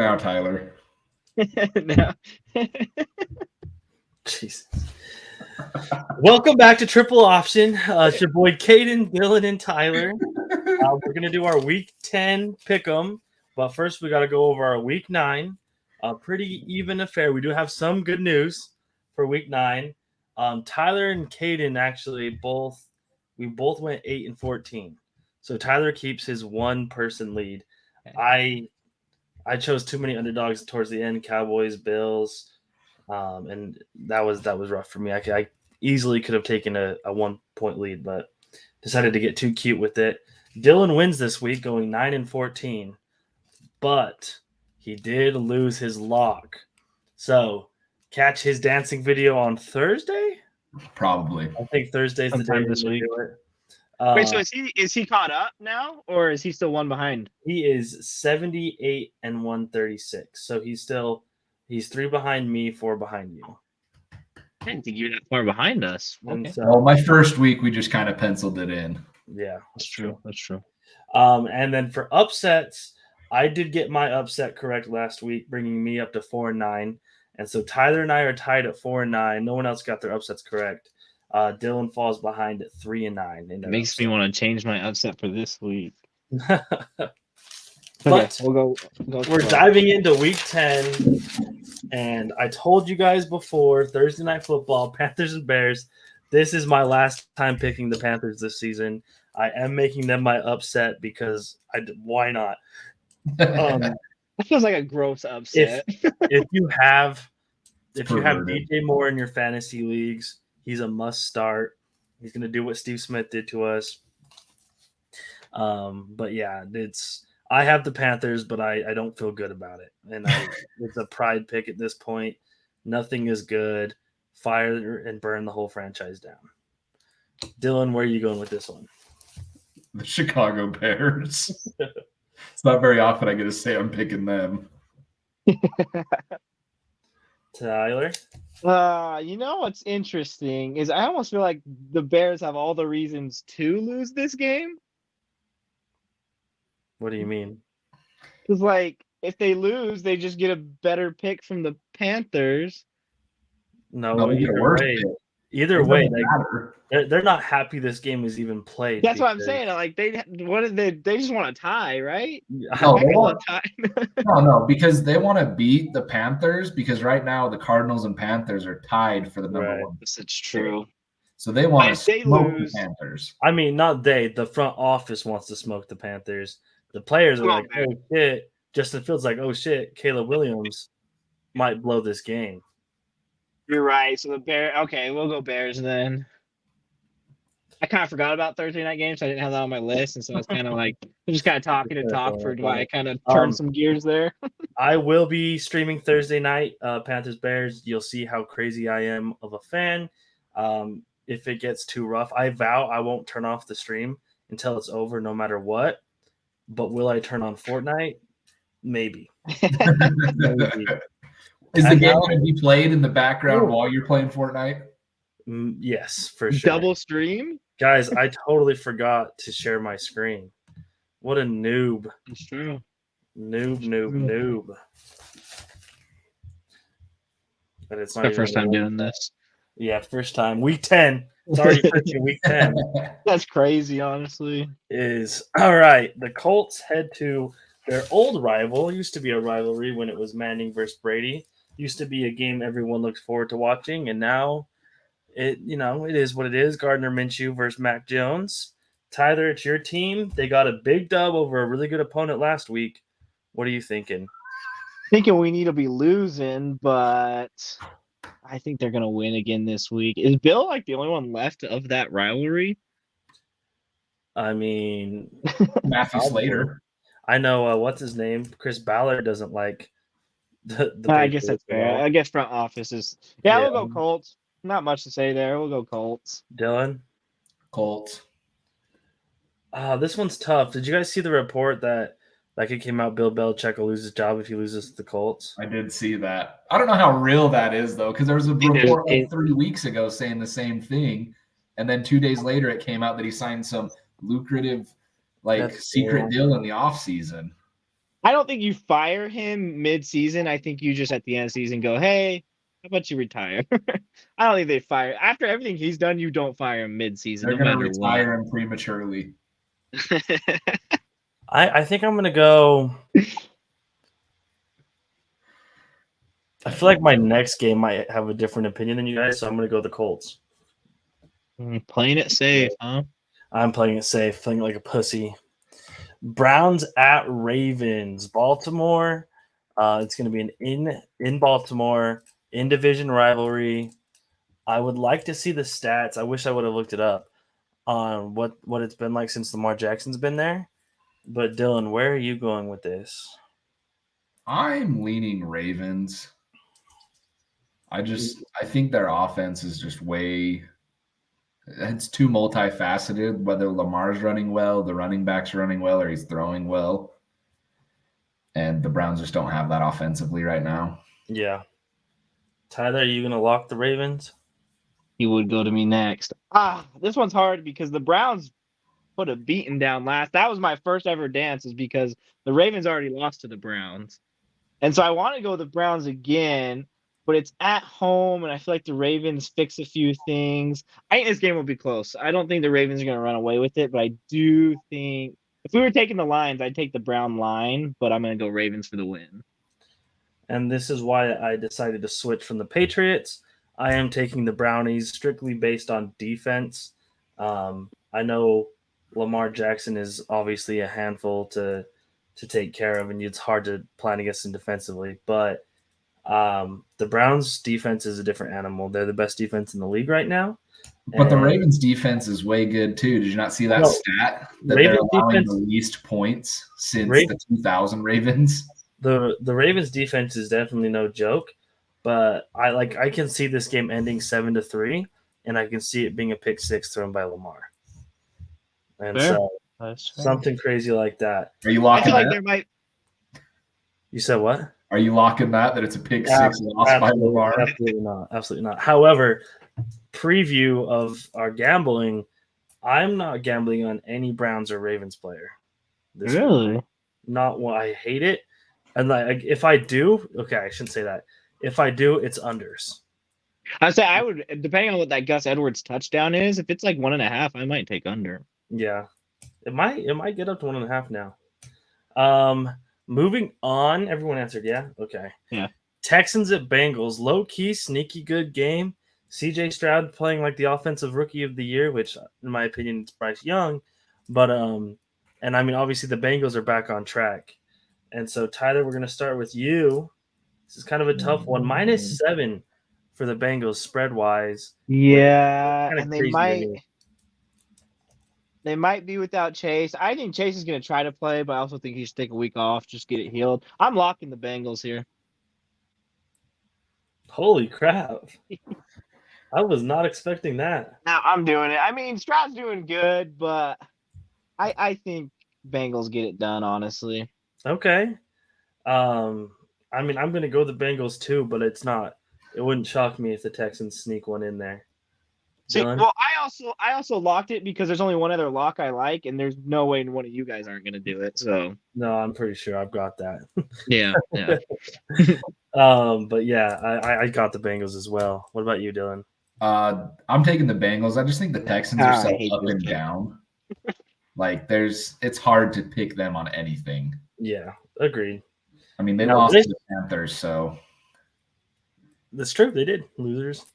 now, Tyler. No. Jesus. Welcome back to Triple Option. It's your boy Kaden, Dylan, and Tyler. We're going to do our Week 10 pick'em, but first we got to go over our Week 9. Pretty even affair. We do have some good news for Week 9. Tyler and Kaden actually both went 8-14. So Tyler keeps his one-person lead. I chose too many underdogs towards the end, Cowboys, Bills, and that was rough for me. I easily could have taken a 1-point lead, but decided to get too cute with it. Dylan wins this week, going 9-14, but he did lose his lock. So catch his dancing video on Thursday. Probably. I think Thursday's the day this week. do it. Wait, so is he caught up now, or is he still one behind? He is 78 and 136. So he's 3 behind me, 4 behind you. I didn't think you were that far behind us. And Okay. so, Well, my first week, we just kind of penciled it in. yeah, That's true. That's true. And then for upsets, I did get my upset correct last week, bringing me up to 4-9. And so Tyler and I are tied at 4-9. No one else got their upsets correct. Dylan falls behind at 3-9. It makes me want to change my upset for this week. But we'll go we're diving into Week 10. And I told you guys before, Thursday Night Football, Panthers and Bears. This is my last time picking the Panthers this season. I am making them my upset because why not? That feels like a gross upset. If you have DJ Moore in your fantasy leagues, he's a must start. He's going to do what Steve Smith did to us. But yeah, I have the Panthers, but I don't feel good about it. And it's a pride pick at this point. Nothing is good. Fire and burn the whole franchise down. Dylan, where are you going with this one? The Chicago Bears. It's not very often I get to say I'm picking them. Tyler? You know what's interesting is I almost feel like the Bears have all the reasons to lose this game. What do you mean? Because, like, if they lose, they just get a better pick from the Panthers. No, either way, they're not happy this game was even played. That's what I'm saying. Like, they just want to tie, right? No, because they want to beat the Panthers because right now the Cardinals and Panthers are tied for the number one. It's true. So they want to smoke the Panthers. I mean, not they. The front office wants to smoke the Panthers. The players are like, oh, shit. Justin Fields like, oh, shit. Caleb Williams might blow this game. You're right. So the Bears. Okay, we'll go Bears then. I kind of forgot about Thursday night games. So I didn't have that on my list. And so it's kind of like, I'm just kind of talking to talk for why I kind of turned some gears there. I will be streaming Thursday night, Panthers Bears. You'll see how crazy I am of a fan. If it gets too rough, I vow I won't turn off the stream until it's over, no matter what. But will I turn on Fortnite? Maybe. Maybe. Is the game going to be played in the background while you're playing Fortnite? Yes, for sure. Double stream? Guys, I totally forgot to share my screen. What a noob. It's true. Noob. But it's not the first time doing this. Yeah, first time. Week 10. It's already week 10. That's crazy, honestly. All right. The Colts head to their old rival. It used to be a rivalry when it was Manning versus Brady. Used to be a game everyone looks forward to watching, and now it is what it is. Gardner Minshew versus Mac Jones. Tyler, it's your team. They got a big dub over a really good opponent last week. What are you thinking? Thinking we need to be losing, but I think they're going to win again this week. Is Bill like the only one left of that rivalry? I mean, Matthew Slater. I know what's his name. Chris Ballard doesn't like the I guess that's fair. I guess front office is. Yeah, we'll go Colts. Not much to say there. We'll go Colts. Dylan? Colts. This one's tough. Did you guys see the report that it came out Bill Belichick will lose his job if he loses to the Colts? I did see that. I don't know how real that is, though, because there was a report like 3 weeks ago saying the same thing. And then 2 days later, it came out that he signed some lucrative, secret deal in the offseason. I don't think you fire him mid-season. I think you just at the end of the season go, hey, how about you retire? I don't think they fire after everything he's done. You don't fire him mid-season, They're no going to matter retire him prematurely. what. I think I'm gonna go. I feel like my next game might have a different opinion than you guys, so I'm gonna go the Colts. Playing it safe, huh? I'm playing it safe, playing it like a pussy. Browns at Ravens, Baltimore. It's going to be an in Baltimore in division rivalry. I would like to see the stats. I wish I would have looked it up on what it's been like since Lamar Jackson's been there. But Dylan, where are you going with this? I'm leaning Ravens. I think their offense is just it's too multifaceted, whether Lamar's running well, the running back's running well, or he's throwing well. And the Browns just don't have that offensively right now. Yeah. Tyler, are you going to lock the Ravens? He would go to me next. This one's hard because the Browns put a beating down last. That was my first ever dance, is because the Ravens already lost to the Browns. And so I want to go with the Browns again, but it's at home, and I feel like the Ravens fix a few things. I think this game will be close. I don't think the Ravens are going to run away with it, but I do think if we were taking the lines, I'd take the Brown line, but I'm going to go Ravens for the win. And this is why I decided to switch from the Patriots. I am taking the Brownies strictly based on defense. I know Lamar Jackson is obviously a handful to take care of, and it's hard to plan against him defensively. But the Browns' defense is a different animal. They're the best defense in the league right now. But the Ravens' defense is way good too. Did you not see that stat that they're allowing the least points since the 2000 Ravens? The Ravens' defense is definitely no joke. But I can see this game ending 7-3, and I can see it being a pick six thrown by Lamar. And Fair. so something crazy like that. Are you locking I feel like there You said what? Are you locking that it's a pick six loss by Lamar? Absolutely not. However, preview of our gambling, I'm not gambling on any Browns or Ravens player. Really? Week. Not what I hate it. And if I do, okay, I shouldn't say that. If I do, it's unders. I'd say I would, depending on what that Gus Edwards touchdown is. If it's like 1.5, I might take under. Yeah, it might get up to 1.5 now. Moving on, everyone answered, yeah? Okay. Yeah. Texans at Bengals, low-key, sneaky good game. CJ Stroud playing like the offensive rookie of the year, which in my opinion is Bryce Young. But and I mean obviously the Bengals are back on track. And so Tyler, we're gonna start with you. This is kind of a tough one. -7 for the Bengals spread wise. Yeah, and they might be without Chase. I think Chase is going to try to play, but I also think he should take a week off, just get it healed. I'm locking the Bengals here. Holy crap. I was not expecting that. No, I'm doing it. I mean, Stroud's doing good, but I think Bengals get it done, honestly. Okay. I mean, I'm going to go the Bengals too, but it wouldn't shock me if the Texans sneak one in there. See, well, I also locked it because there's only one other lock I like, and there's no way one of you guys aren't going to do it. So no, I'm pretty sure I've got that. Yeah. But yeah, I got the Bengals as well. What about you, Dylan? I'm taking the Bengals. I just think the Texans are so up and down. Like it's hard to pick them on anything. Yeah, agreed. I mean, they lost to the Panthers, so that's true. They did, losers.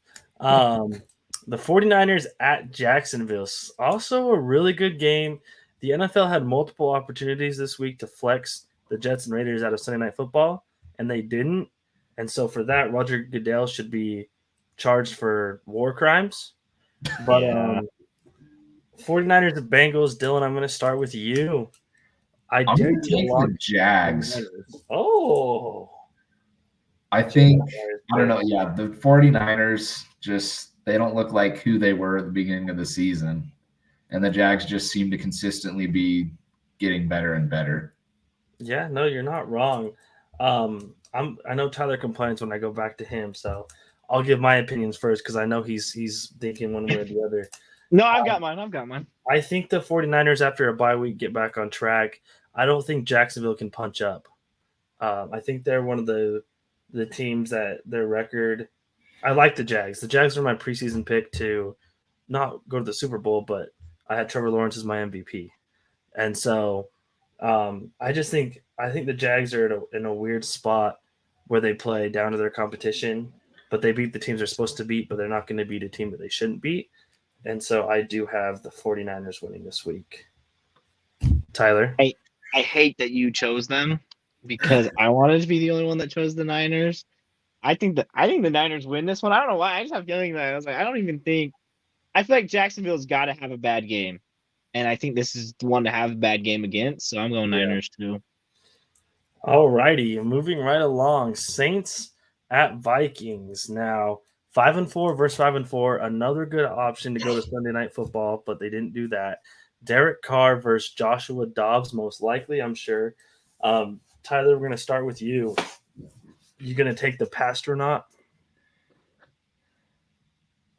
The 49ers at Jacksonville, also a really good game. The NFL had multiple opportunities this week to flex the Jets and Raiders out of Sunday Night Football, and they didn't. And so for that, Roger Goodell should be charged for war crimes. But 49ers and Bengals, Dylan, I'm going to start with you. I'm going to take the Jags. Oh. I think, I don't know, yeah, the 49ers they don't look like who they were at the beginning of the season. And the Jags just seem to consistently be getting better and better. Yeah, no, you're not wrong. I know Tyler complains when I go back to him, so I'll give my opinions first because I know he's thinking one way or the other. No, I've got mine. I think the 49ers, after a bye week, get back on track. I don't think Jacksonville can punch up. I think they're one of the teams that their record. I like the Jags. The Jags are my preseason pick to not go to the Super Bowl, but I had Trevor Lawrence as my MVP, and so I think the Jags are in a weird spot where they play down to their competition, but they beat the teams they're supposed to beat, but they're not going to beat a team that they shouldn't beat. And so I do have the 49ers winning this week. Tyler? I hate that you chose them because I wanted to be the only one that chose the Niners. I think the Niners win this one. I don't know why. I just have a feeling that I was like, I don't even think. I feel like Jacksonville's got to have a bad game, and I think this is the one to have a bad game against. So I'm going Niners too. All righty, moving right along. Saints at Vikings. Now 5-4 versus 5-4. Another good option to go to Sunday Night Football, but they didn't do that. Derek Carr versus Joshua Dobbs, most likely, I'm sure. Tyler, we're going to start with you. You going to take the Pastronaut?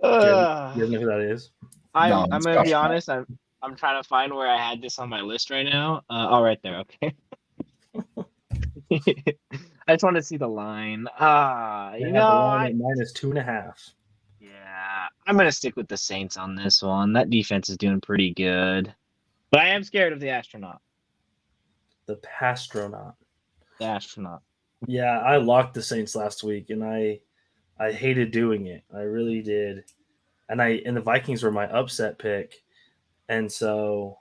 You know who that is? I'm going to be honest. I'm trying to find where I had this on my list right now. Right there. Okay. I just want to see the line. Minus 2.5. Yeah, I'm going to stick with the Saints on this one. That defense is doing pretty good. But I am scared of the astronaut. The Pastronaut. The astronaut. Yeah, I locked the Saints last week, and I hated doing it. I really did. And the Vikings were my upset pick. And so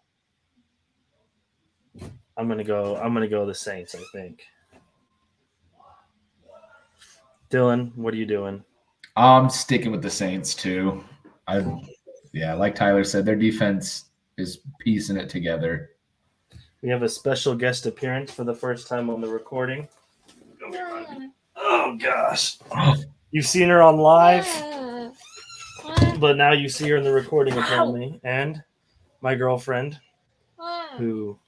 I'm gonna go the Saints, I think. Dylan, what are you doing? I'm sticking with the Saints too. Like Tyler said, their defense is piecing it together. We have a special guest appearance for the first time on the recording. Oh gosh. You've seen her on live, but now you see her in the recording apparently. And my girlfriend, who,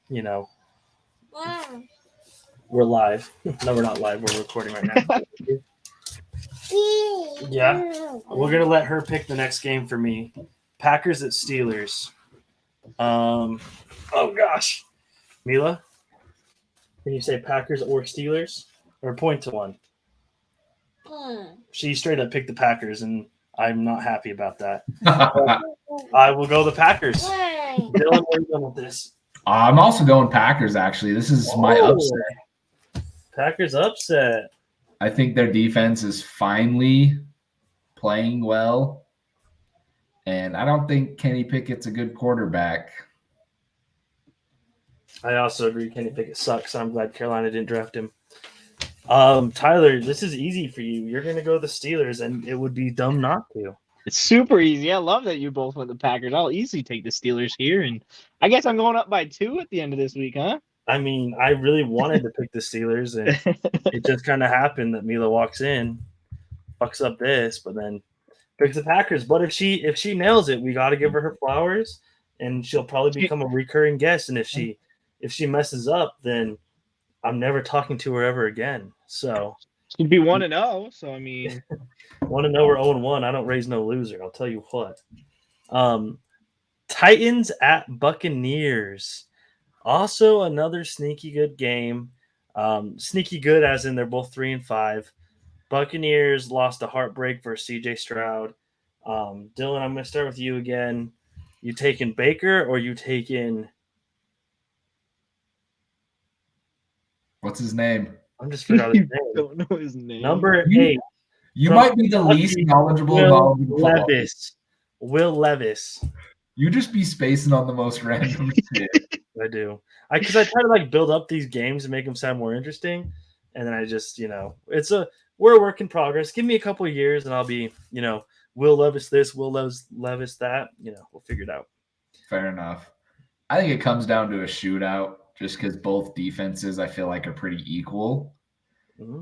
we're live. No, we're not live. We're recording right now. Yeah. We're going to let her pick the next game for me. Packers at Steelers. Oh, gosh. Mila, can you say Packers or Steelers? Or point to one? She straight up picked the Packers, and I'm not happy about that. I will go the Packers. Dylan, where are you going with this? I'm also going Packers, actually. This is my upset. Packers upset. I think their defense is finally playing well. And I don't think Kenny Pickett's a good quarterback. I also agree Kenny Pickett sucks. I'm glad Carolina didn't draft him. Tyler, this is easy for you. You're going to go the Steelers, and it would be dumb not to. It's super easy. I love that you both went the Packers. I'll easily take the Steelers here, and I guess I'm going up by 2 at the end of this week, huh? I mean, I really wanted to pick the Steelers, and it just kind of happened that Mila walks in, fucks up this, but then picks the Packers. But if she nails it, we got to give her flowers, and she'll probably become a recurring guest. And if she messes up, then I'm never talking to her ever again. So she'd be 1-0. So I mean, 1-0 or 0-1. I don't raise no loser. I'll tell you what. Titans at Buccaneers. Also another sneaky good game. Sneaky good as in they're both 3-5. Buccaneers lost a heartbreak for CJ Stroud. Dylan, I'm going to start with you again. You taking Baker or you taking? What's his name? I'm just forgot his name. Don't know his name. Number 8. You might be the least knowledgeable. Will Levis. You just be spacing on the most random shit. I do. Because I try to build up these games and make them sound more interesting, and then I just we're a work in progress. Give me a couple of years and I'll be Will Levis this, Will Levis that. We'll figure it out. Fair enough. I think it comes down to a shootout, just because both defenses I feel like are pretty equal,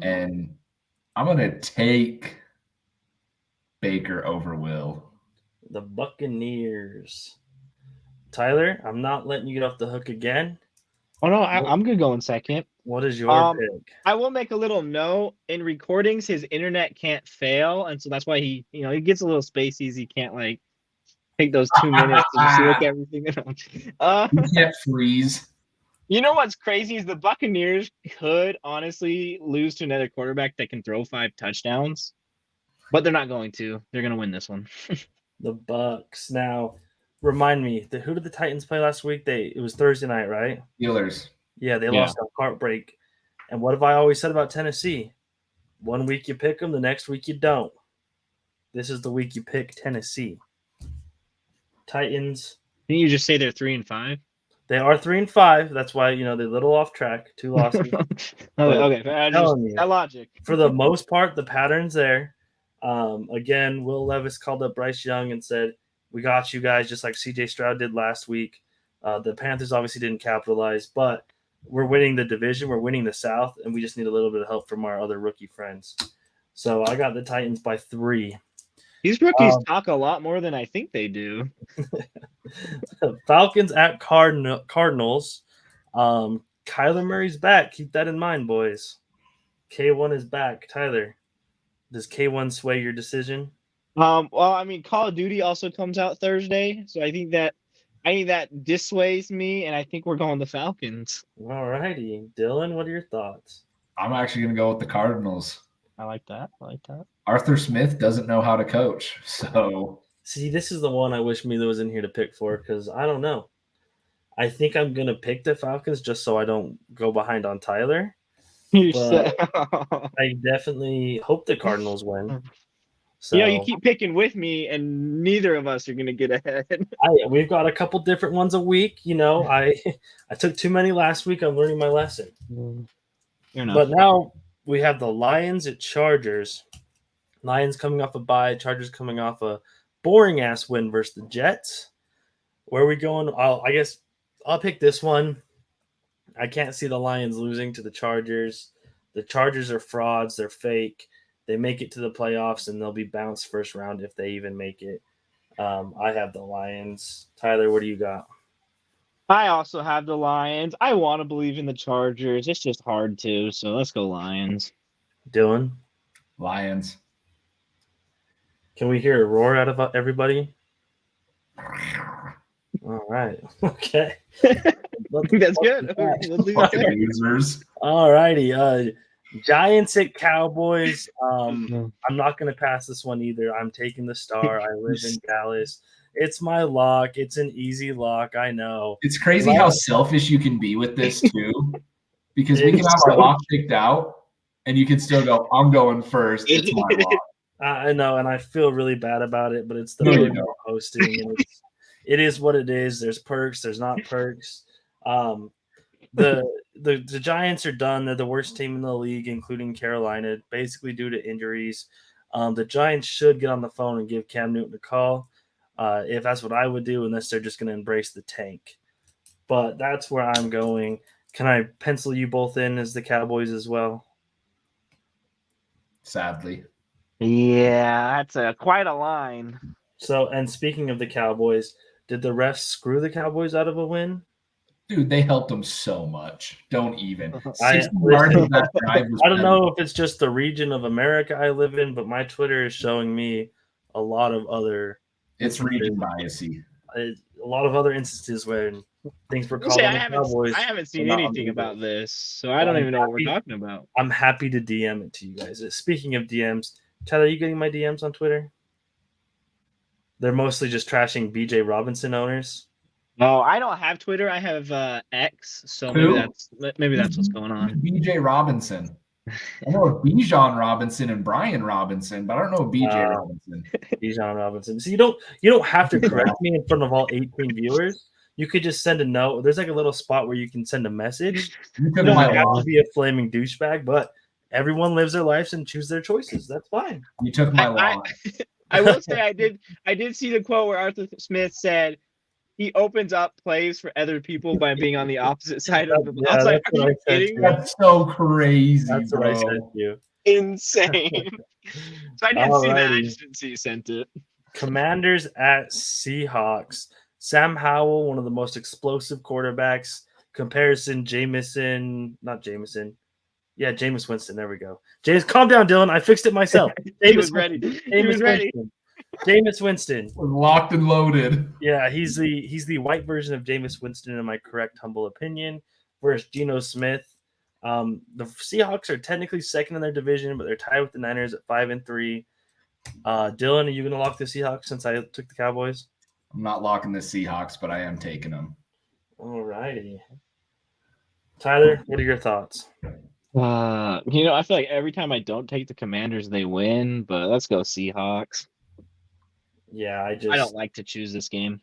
and I'm gonna take Baker over Will. The Buccaneers. Tyler, I'm not letting you get off the hook again. Oh no, I'm good going second. What is your pick? I will make a little note. In recordings, his internet can't fail, and so that's why he gets a little spacey. He can't take those 2 minutes to just look everything. You can't freeze. You know what's crazy is the Buccaneers could honestly lose to another quarterback that can throw 5 touchdowns, but they're not going to. They're going to win this one. The Bucks. Now, remind me, who did the Titans play last week? It was Thursday night, right? Steelers. Yeah, they Yeah. lost a heartbreak. And what have I always said about Tennessee? One week you pick them, the next week you don't. This is the week you pick Tennessee. Titans. Didn't you just say they're 3-5? They are 3-5. That's why they're a little off track. 2 losses. Okay, that logic. For the most part, the pattern's there. Again, Will Levis called up Bryce Young and said, "We got you guys," just like CJ Stroud did last week. The Panthers obviously didn't capitalize, but we're winning the division, we're winning the South, and we just need a little bit of help from our other rookie friends. So I got the Titans by 3. These rookies talk a lot more than I think they do. Falcons at Cardinals. Kyler Murray's back. Keep that in mind, boys. K1 is back. Tyler, does K1 sway your decision? Well, I mean, Call of Duty also comes out Thursday, so I think that dissuades me, and I think we're going the Falcons. All righty. Dylan, what are your thoughts? I'm actually going to go with the Cardinals. I like that. Arthur Smith doesn't know how to coach, so. See, this is the one I wish Mila was in here to pick for because I don't know. I think I'm going to pick the Falcons just so I don't go behind on Tyler. But I definitely hope the Cardinals win. So, you keep picking with me, and neither of us are going to get ahead. We've got a couple different ones a week. I took too many last week. I'm learning my lesson. But now we have the Lions at Chargers. Lions coming off a bye. Chargers coming off a boring-ass win versus the Jets. Where are we going? I guess I'll pick this one. I can't see the Lions losing to the Chargers. The Chargers are frauds. They're fake. They make it to the playoffs, and they'll be bounced first round if they even make it. I have the Lions. Tyler, what do you got? I also have the Lions. I want to believe in the Chargers. It's just hard to, so let's go Lions. Dylan? Lions. Can we hear a roar out of everybody? All right. Okay. That's good. Losers. All righty. Giants at Cowboys. I'm not going to pass this one either. I'm taking the star. I live in Dallas. It's my lock. It's an easy lock. I know. It's crazy how selfish you can be with this too, because we can have our lock picked out, and you can still go, "I'm going first. It's my lock." I know, and I feel really bad about it, but it's the way we're hosting. And it is what it is. There's perks. There's not perks. The Giants are done. They're the worst team in the league, including Carolina, basically due to injuries. The Giants should get on the phone and give Cam Newton a call, if that's what I would do, unless they're just going to embrace the tank. But that's where I'm going. Can I pencil you both in as the Cowboys as well? Sadly. Yeah, that's quite a line. So, and speaking of the Cowboys, did the refs screw the Cowboys out of a win? Dude, they helped them so much. Don't even. I don't know if it's just the region of America I live in, but my Twitter is showing me a lot of other. It's region biasy. A lot of other instances where things were called on the Cowboys. I haven't seen anything about this, so I don't even know what we're talking about. I'm happy to DM it to you guys. Speaking of DMs, Tyler, are you getting my DMs on Twitter? They're mostly just trashing BJ Robinson owners. No, I don't have Twitter. I have X, so maybe that's what's going on. BJ Robinson. I know Bijan Robinson and Brian Robinson, but I don't know BJ Robinson. Bijan Robinson. So you don't have to correct me in front of all 18 viewers. You could just send a note. There's like a little spot where you can send a message. You don't have to be a flaming douchebag, but everyone lives their lives and choose their choices. That's fine. You took my law. I will say I did see the quote where Arthur Smith said he opens up plays for other people by being on the opposite side of the ball. I was like, are you kidding me? That's so crazy. That's what I said to you. Insane. So I didn't see that. I just didn't see you sent it. Commanders at Seahawks. Sam Howell, one of the most explosive quarterbacks. Comparison, Jameis Winston. There we go. James, calm down, Dylan. I fixed it myself. He was ready. Jameis Winston. Locked and loaded. Yeah, he's the white version of Jameis Winston, in my correct, humble opinion. versus Geno Smith. The Seahawks are technically second in their division, but they're tied with the Niners at 5-3. Dylan, are you going to lock the Seahawks since I took the Cowboys? I'm not locking the Seahawks, but I am taking them. All righty. Tyler, what are your thoughts? I feel like every time I don't take the Commanders, they win, but let's go Seahawks. Yeah, I don't like to choose this game.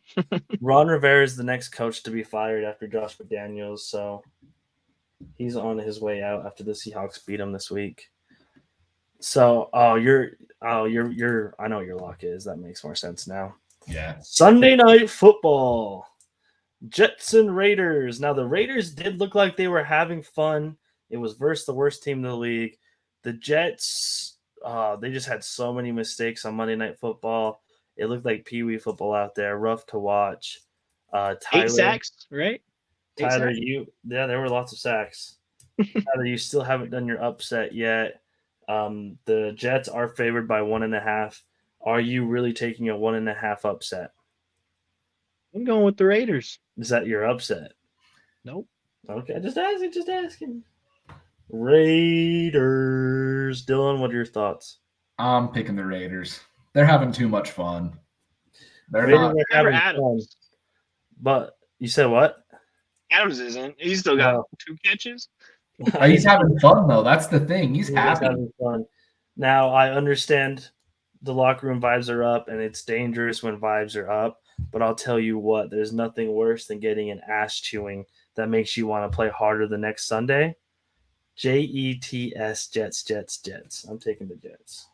Ron Rivera is the next coach to be fired after Josh McDaniels, so he's on his way out after the Seahawks beat him this week. So, I know what your lock is. That makes more sense now. Yeah. Sunday Night Football. Jets and Raiders. Now, the Raiders did look like they were having fun. It was versus the worst team in the league. The Jets, they just had so many mistakes on Monday Night Football. It looked like Pee-wee football out there, rough to watch. Tyler, 8 sacks, right? Tyler, there were lots of sacks. Tyler, you still haven't done your upset yet. The Jets are favored by 1.5. Are you really taking a 1.5 upset? I'm going with the Raiders. Is that your upset? Nope. Okay, just asking. Raiders. Dylan, what are your thoughts? I'm picking the Raiders. They're having too much fun. They're Raiders not. are having fun. But you said what? Adams isn't. He's still got 2 catches. He's having fun, though. That's the thing. He's happy. Having fun. Now, I understand the locker room vibes are up, and it's dangerous when vibes are up. But I'll tell you what, there's nothing worse than getting an ass chewing that makes you want to play harder the next Sunday. Jets, Jets. I'm taking the Jets.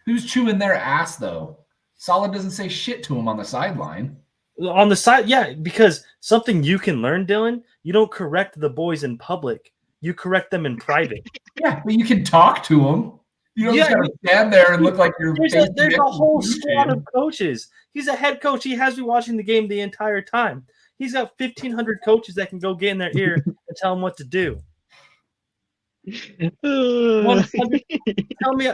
Who's chewing their ass, though? Solid doesn't say shit to him on the sideline. On the side, yeah, because something you can learn, Dylan, you don't correct the boys in public. You correct them in private. Yeah, but you can talk to them. You don't just got to stand there and look like you're. There's a whole squad of coaches. He's a head coach. He has me watching the game the entire time. He's got 1,500 coaches that can go get in their ear and tell him what to do. Tell me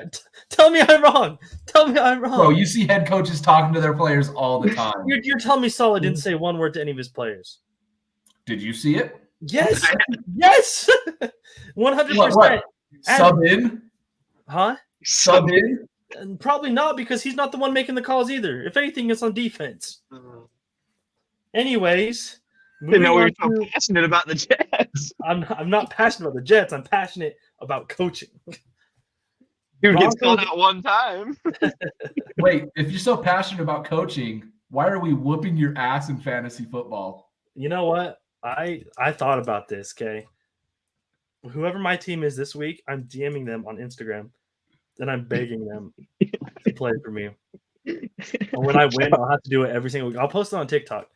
I'm wrong. Tell me I'm wrong. Bro, you see head coaches talking to their players all the time. You're telling me Solid didn't say one word to any of his players. Did you see it? Yes. Yes. 100%. What? Sub in? Huh? Sub in? Probably not, because he's not the one making the calls either. If anything, it's on defense. Anyways, I didn't know we were so passionate about the Jets. I'm not passionate about the Jets. I'm passionate about coaching. Dude gets called out one time. Wait, if you're so passionate about coaching, why are we whooping your ass in fantasy football? You know what? I thought about this, okay? Whoever my team is this week, I'm DMing them on Instagram, and I'm begging them to play for me. And when I win, I'll have to do it every single week. I'll post it on TikTok,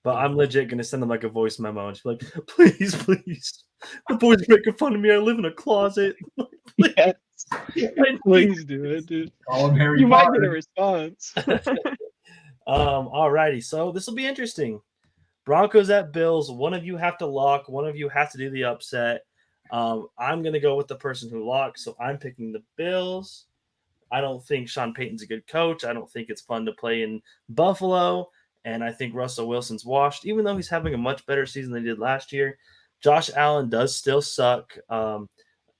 but I'm legit going to send them like a voice memo and just be like, please. The boys are making fun of me. I live in a closet. Yes. Please do it, dude. Call him Harry You Potter. might get a response. All righty. So this will be interesting. Broncos at Bills. One of you have to lock. One of you has to do the upset. I'm going to go with the person who locks, so I'm picking the Bills. I don't think Sean Payton's a good coach. I don't think it's fun to play in Buffalo, and I think Russell Wilson's washed, even though he's having a much better season than he did last year. Josh Allen does still suck.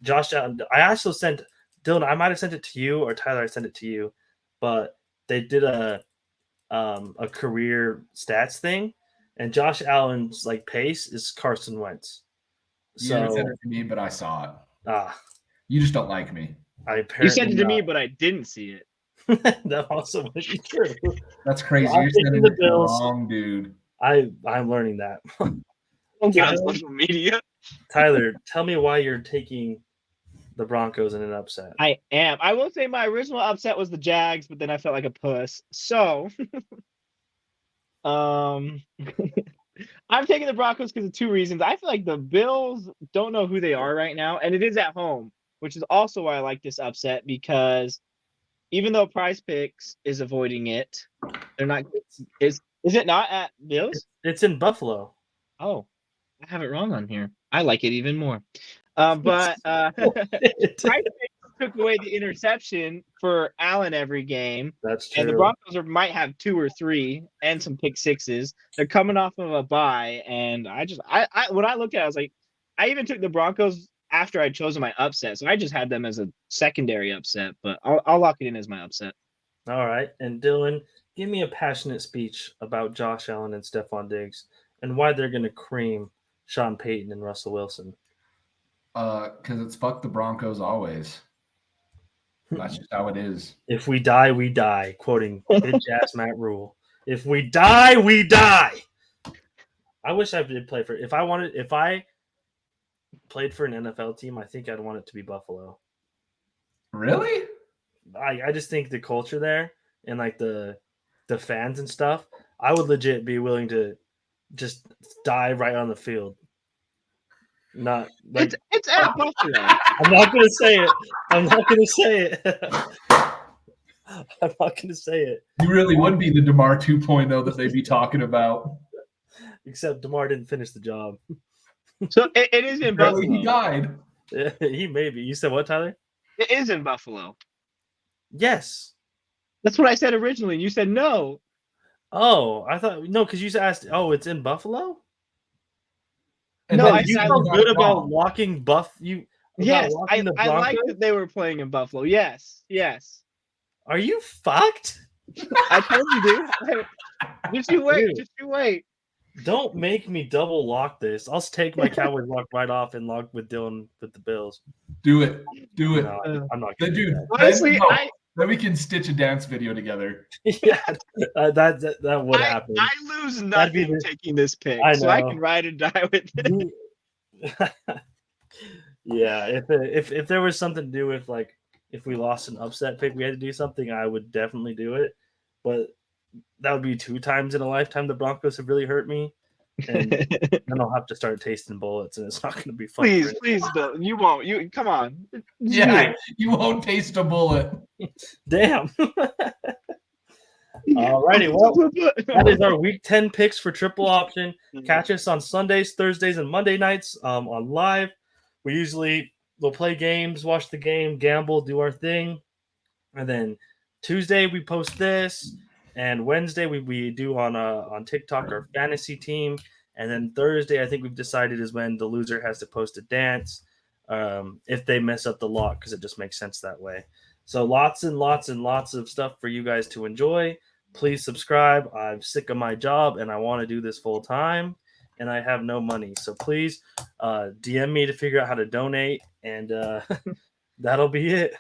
Josh Allen, I also sent – Dylan, I might have sent it to you, or Tyler, I sent it to you, but they did a career stats thing, and Josh Allen's like pace is Carson Wentz. You didn't send it to me, but I saw it. You just don't like me. You sent it to me, but I didn't see it. That also might be true. That's crazy. Well, you're sending it to the wrong dude. I'm learning that. Don't get on social media. Tyler, tell me why you're taking the Broncos in an upset. I am. I will say my original upset was the Jags, but then I felt like a puss. So, I'm taking the Broncos because of 2 reasons. I feel like the Bills don't know who they are right now, and it is at home, which is also why I like this upset, because even though Prize Picks is avoiding it, they're not. Is it not at Bills? It's in Buffalo. Oh, I have it wrong on here. I like it even more. But Prize Picks took away the interception for Allen every game. That's true. And the Broncos might have 2 or 3 and some pick sixes. They're coming off of a bye, and when I looked at it, I was like, I even took the Broncos after I chose my upset, so I just had them as a secondary upset. But I'll lock it in as my upset. All right. And Dylan, give me a passionate speech about Josh Allen and Stephon Diggs and why they're going to cream Sean Payton and Russell Wilson. Because it's fuck the Broncos always. That's just how it is. If we die, we die. Quoting bitch ass Matt Rule. If we die, we die. I wish I did play for. If I played for an NFL team, I think I'd want it to be Buffalo. Really? I just think the culture there and like the fans and stuff, I would legit be willing to just die right on the field. Not like it's at Buffalo. I'm not gonna say it. I'm not gonna say it. I'm not gonna say it. You really would be the DeMar 2.0 that they'd be talking about. Except DeMar didn't finish the job. So it is in Apparently Buffalo. he died. He may be. You said what, Tyler? It is in Buffalo. Yes. That's what I said originally. And you said no. Oh, I thought no, because you asked. Oh, it's in Buffalo. And No, then You I felt got good it about wrong. locking Buff. You Yes, about I locking the like Broncos? that they were playing in Buffalo. Yes. Are you fucked? I told you, dude. Just you wait. Dude. Just you wait. Don't make me double lock this. I'll take my Cowboys lock right off and lock with Dylan with the Bills. Do it. Do it. No, I'm not Then, gonna do dude, that. Honestly, then we can stitch a dance video together. Yeah, that would happen. I lose That'd be nothing taking this pick, I so I know. can ride or die with it. Yeah, if there was something to do with like if we lost an upset pick, we had to do something, I would definitely do it. But that would be 2 times in a lifetime the Broncos have really hurt me. And then I'll have to start tasting bullets, and it's not going to be fun. Please don't. You won't. You come on. Yeah, you won't taste a bullet. Damn. Alrighty, well, that is our Week 10 picks for Triple Option. Catch us on Sundays, Thursdays, and Monday nights on live. We'll play games, watch the game, gamble, do our thing, and then Tuesday we post this, and Wednesday we do on TikTok our fantasy team, and then Thursday I think we've decided is when the loser has to post a dance if they mess up the lock, because it just makes sense that way. So lots and lots and lots of stuff for you guys to enjoy. Please subscribe. I'm sick of my job and I want to do this full time, and I have no money. So please DM me to figure out how to donate, and that'll be it.